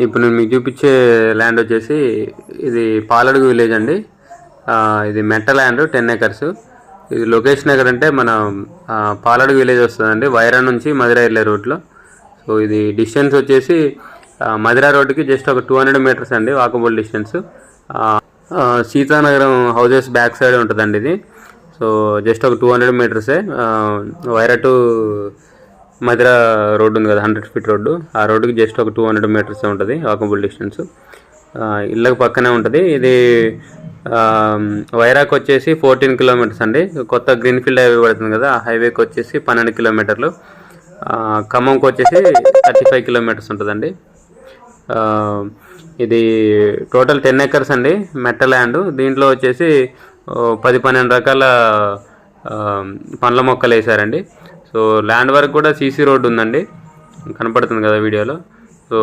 ఇప్పుడు నేను మీకు చూపించే ల్యాండ్ వచ్చేసి ఇది పాలడుగు విలేజ్ అండి. ఇది మెట్ట ల్యాండ్ 10 acres. ఇది లొకేషన్ ఎక్కడంటే మన పాలడుగు విలేజ్ వస్తుందండి, వైరా నుంచి మధిర వెళ్ళే రూట్లో. సో ఇది డిస్టెన్స్ వచ్చేసి మధిర రోడ్డుకి జస్ట్ ఒక 200 meters అండి, walkable distance. Sitanagaram houses back side ఉంటుందండి ఇది. సో జస్ట్ ఒక 200 meters. Wyra to Madhira road ఉంది కదా, 100 feet రోడ్డు, ఆ రోడ్డుకి జస్ట్ ఒక 200 meters ఉంటుంది వాకబుల్ డిస్టెన్స్. ఇళ్ళకి పక్కనే ఉంటుంది. ఇది వైరాకి వచ్చేసి 14 kilometers అండి. కొత్త గ్రీన్ఫీల్డ్ హైవే పడుతుంది కదా, ఆ హైవేకి వచ్చేసి 12 kilometers. ఖమ్మంకి వచ్చేసి 35 kilometers ఉంటుందండి. ఇది టోటల్ 10 acres అండి, మెట్ట ల్యాండ్. దీంట్లో వచ్చేసి 10-12 రకాల పండ్ల మొక్కలు వేసారండి. సో ల్యాండ్ వరకు కూడా సీసీ రోడ్డు ఉందండి, కనపడుతుంది కదా వీడియోలో.